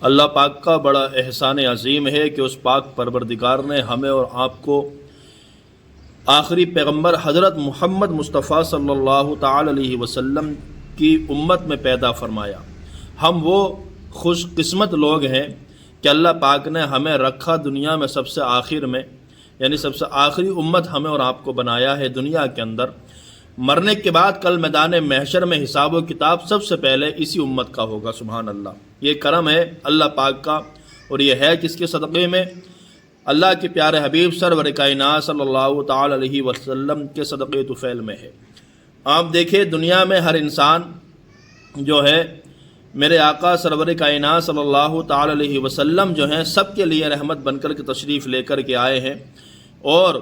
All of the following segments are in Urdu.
اللہ پاک کا بڑا احسان عظیم ہے کہ اس پاک پروردگار نے ہمیں اور آپ کو آخری پیغمبر حضرت محمد مصطفیٰ صلی اللہ تعالی علیہ وسلم کی امت میں پیدا فرمایا۔ ہم وہ خوش قسمت لوگ ہیں کہ اللہ پاک نے ہمیں رکھا دنیا میں سب سے آخر میں، یعنی سب سے آخری امت ہمیں اور آپ کو بنایا ہے دنیا کے اندر۔ مرنے کے بعد کل میدان محشر میں حساب و کتاب سب سے پہلے اسی امت کا ہوگا۔ سبحان اللہ، یہ کرم ہے اللہ پاک کا، اور یہ ہے کس کے صدقے میں؟ اللہ کے پیارے حبیب سرور کائنات صلی اللہ تعالی علیہ وسلم کے صدقے طفیل میں ہے۔ آپ دیکھیں دنیا میں ہر انسان جو ہے میرے آقا سرور کائنات صلی اللہ تعالی علیہ وسلم جو ہیں سب کے لیے رحمت بن کر کے تشریف لے کر کے آئے ہیں۔ اور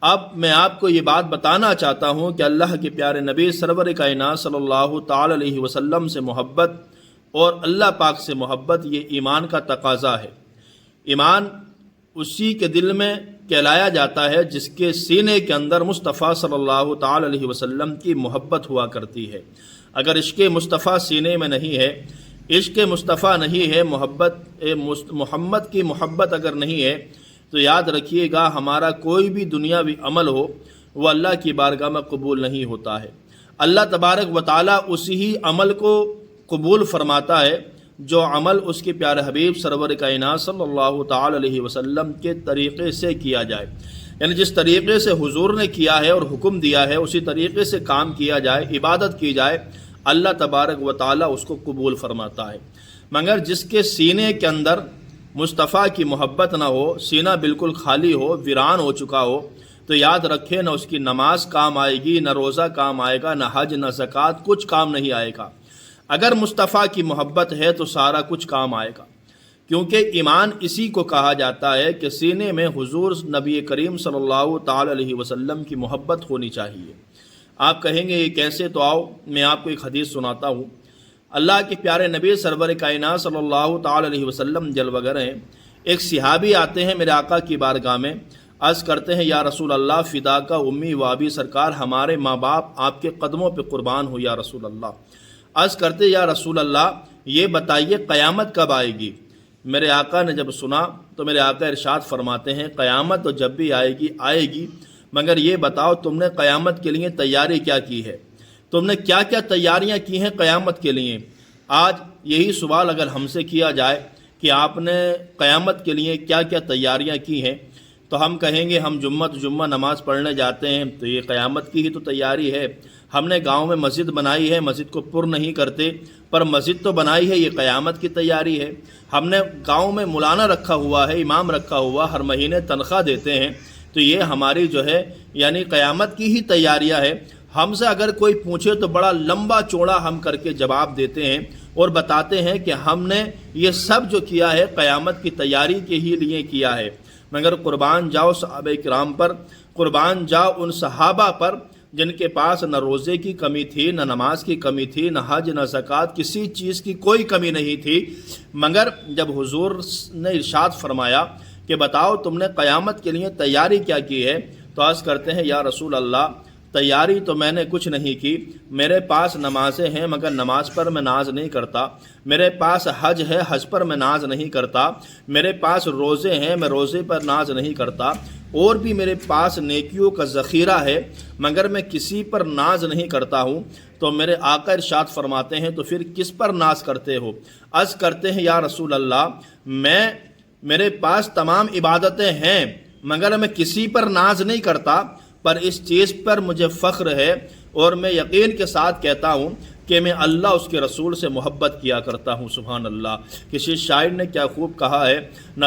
اب میں آپ کو یہ بات بتانا چاہتا ہوں کہ اللہ کے پیارے نبی سرور کائنات صلی اللہ تعالی علیہ وسلم سے محبت اور اللہ پاک سے محبت یہ ایمان کا تقاضا ہے۔ ایمان اسی کے دل میں کہلایا جاتا ہے جس کے سینے کے اندر مصطفیٰ صلی اللہ تعالی علیہ وسلم کی محبت ہوا کرتی ہے۔ اگر عشق مصطفیٰ سینے میں نہیں ہے، عشق مصطفیٰ نہیں ہے، محمد کی محبت اگر نہیں ہے، تو یاد رکھیے گا ہمارا کوئی بھی دنیاوی عمل ہو وہ اللہ کی بارگاہ میں قبول نہیں ہوتا ہے۔ اللہ تبارک و تعالیٰ اسی ہی عمل کو قبول فرماتا ہے جو عمل اس کے پیارے حبیب سرور کائنات صلی اللہ تعالی علیہ وسلم کے طریقے سے کیا جائے، یعنی جس طریقے سے حضور نے کیا ہے اور حکم دیا ہے اسی طریقے سے کام کیا جائے، عبادت کی جائے، اللہ تبارک و تعالیٰ اس کو قبول فرماتا ہے۔ مگر جس کے سینے کے اندر مصطفیٰ کی محبت نہ ہو، سینہ بالکل خالی ہو، ویران ہو چکا ہو، تو یاد رکھے نہ اس کی نماز کام آئے گی، نہ روزہ کام آئے گا، نہ حج، نہ زکوٰۃ، کچھ کام نہیں آئے گا۔ اگر مصطفیٰ کی محبت ہے تو سارا کچھ کام آئے گا، کیونکہ ایمان اسی کو کہا جاتا ہے کہ سینے میں حضور نبی کریم صلی اللہ تعالی علیہ وسلم کی محبت ہونی چاہیے۔ آپ کہیں گے یہ کیسے؟ تو آؤ میں آپ کو ایک حدیث سناتا ہوں۔ اللہ کے پیارے نبی سرور کائنات صلی اللہ تعالی علیہ وسلم جلوہ گر ہیں۔ ایک صحابی آتے ہیں میرے آقا کی بارگاہ میں، عرض کرتے ہیں یا رسول اللہ فدا کا امی و ابی، سرکار ہمارے ماں باپ آپ کے قدموں پہ قربان ہو یا رسول اللہ۔ عرض کرتے یا رسول اللہ یہ بتائیے قیامت کب آئے گی؟ میرے آقا نے جب سنا تو میرے آقا ارشاد فرماتے ہیں قیامت تو جب بھی آئے گی، مگر یہ بتاؤ تم نے قیامت کے لیے تیاری کیا کی ہے؟ تم نے کیا کیا تیاریاں کی ہیں قیامت کے لیے؟ آج یہی سوال اگر ہم سے کیا جائے کہ آپ نے قیامت کے لیے کیا کیا تیاریاں کی ہیں، تو ہم کہیں گے ہم جمعہ نماز پڑھنے جاتے ہیں تو یہ قیامت کی ہی تو تیاری ہے۔ ہم نے گاؤں میں مسجد بنائی ہے، مسجد کو پر نہیں کرتے، پر مسجد تو بنائی ہے، یہ قیامت کی تیاری ہے۔ ہم نے گاؤں میں مولانا رکھا ہوا ہے، امام رکھا ہوا، ہر مہینے تنخواہ دیتے ہیں، تو یہ ہماری جو ہے یعنی قیامت کی ہی تیاریاں ہے۔ ہم سے اگر کوئی پوچھے تو بڑا لمبا چوڑا ہم کر کے جواب دیتے ہیں اور بتاتے ہیں کہ ہم نے یہ سب جو کیا ہے قیامت کی تیاری کے ہی لیے کیا ہے۔ مگر قربان جاؤ صحابہ کرام پر، قربان جاؤ ان صحابہ پر جن کے پاس نہ روزے کی کمی تھی، نہ نماز کی کمی تھی، نہ حج، نہ زکوٰۃ، کسی چیز کی کوئی کمی نہیں تھی۔ مگر جب حضور نے ارشاد فرمایا کہ بتاؤ تم نے قیامت کے لیے تیاری کیا کی ہے، تو عرض کرتے ہیں یا رسول اللہ تیاری تو میں نے کچھ نہیں کی، میرے پاس نمازیں ہیں مگر نماز پر میں ناز نہیں کرتا، میرے پاس حج ہے، حج پر میں ناز نہیں کرتا، میرے پاس روزے ہیں، میں روزے پر ناز نہیں کرتا، اور بھی میرے پاس نیکیوں کا ذخیرہ ہے مگر میں کسی پر ناز نہیں کرتا ہوں۔ تو میرے آقا ارشاد فرماتے ہیں تو پھر کس پر ناز کرتے ہو؟ عرض کرتے ہیں یا رسول اللہ میرے پاس تمام عبادتیں ہیں مگر میں کسی پر ناز نہیں کرتا، پر اس چیز پر مجھے فخر ہے اور میں یقین کے ساتھ کہتا ہوں کہ میں اللہ اس کے رسول سے محبت کیا کرتا ہوں۔ سبحان اللہ۔ کسی شاعر نے کیا خوب کہا ہے، نہ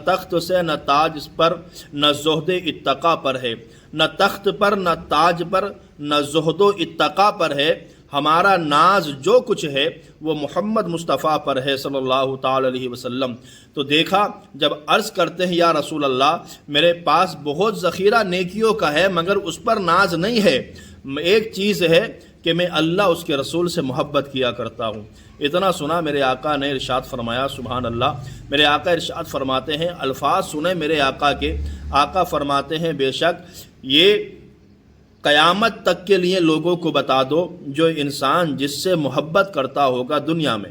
تخت سے نہ تاج پر، نہ زہد اتقا پر ہے، نہ تخت پر نہ تاج پر، نہ زہد و اتقا پر ہے، ہمارا ناز جو کچھ ہے وہ محمد مصطفیٰ پر ہے صلی اللہ تعالی علیہ وسلم۔ تو دیکھا جب عرض کرتے ہیں یا رسول اللہ میرے پاس بہت ذخیرہ نیکیوں کا ہے مگر اس پر ناز نہیں ہے، ایک چیز ہے کہ میں اللہ اس کے رسول سے محبت کیا کرتا ہوں۔ اتنا سنا میرے آقا نے ارشاد فرمایا سبحان اللہ، میرے آقا ارشاد فرماتے ہیں الفاظ سنیں میرے آقا کے، آقا فرماتے ہیں بے شک یہ قیامت تک کے لیے لوگوں کو بتا دو جو انسان جس سے محبت کرتا ہوگا دنیا میں،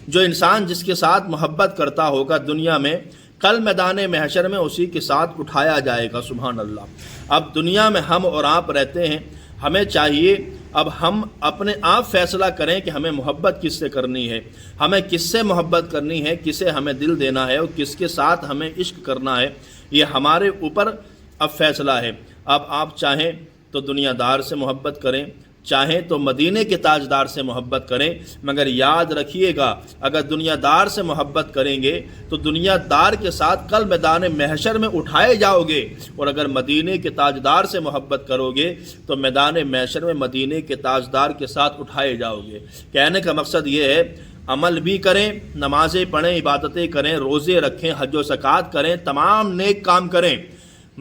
جو انسان جس کے ساتھ محبت کرتا ہوگا دنیا میں، کل میدان محشر میں اسی کے ساتھ اٹھایا جائے گا۔ سبحان اللہ۔ اب دنیا میں ہم اور آپ رہتے ہیں، ہمیں چاہیے اب ہم اپنے آپ فیصلہ کریں کہ ہمیں محبت کس سے کرنی ہے، ہمیں کس سے محبت کرنی ہے، کسے ہمیں دل دینا ہے اور کس کے ساتھ ہمیں عشق کرنا ہے، یہ ہمارے اوپر اب فیصلہ ہے۔ اب آپ چاہیں تو دنیا دار سے محبت کریں، چاہیں تو مدینے کے تاجدار سے محبت کریں، مگر یاد رکھیے گا اگر دنیا دار سے محبت کریں گے تو دنیا دار کے ساتھ کل میدان محشر میں اٹھائے جاؤ گے، اور اگر مدینے کے تاجدار سے محبت کرو گے تو میدان محشر میں مدینے کے تاجدار کے ساتھ اٹھائے جاؤ گے۔ کہنے کا مقصد یہ ہے عمل بھی کریں، نمازیں پڑھیں، عبادتیں کریں، روزے رکھیں، حج و زکوٰۃ کریں، تمام نیک کام کریں،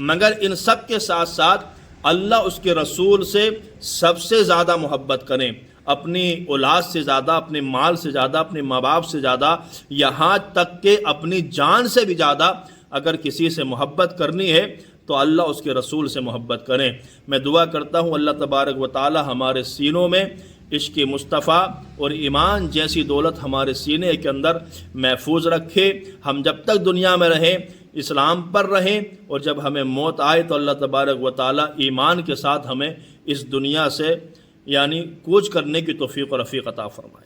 مگر ان سب کے ساتھ ساتھ اللہ اس کے رسول سے سب سے زیادہ محبت کریں، اپنی اولاد سے زیادہ، اپنے مال سے زیادہ، اپنے ماں باپ سے زیادہ، یہاں تک کہ اپنی جان سے بھی زیادہ اگر کسی سے محبت کرنی ہے تو اللہ اس کے رسول سے محبت کریں۔ میں دعا کرتا ہوں اللہ تبارک و تعالی ہمارے سینوں میں عشق مصطفیٰ اور ایمان جیسی دولت ہمارے سینے کے اندر محفوظ رکھے، ہم جب تک دنیا میں رہیں اسلام پر رہیں، اور جب ہمیں موت آئے تو اللہ تبارک و تعالی ایمان کے ساتھ ہمیں اس دنیا سے یعنی کوچ کرنے کی توفیق و رفیق عطا فرمائے۔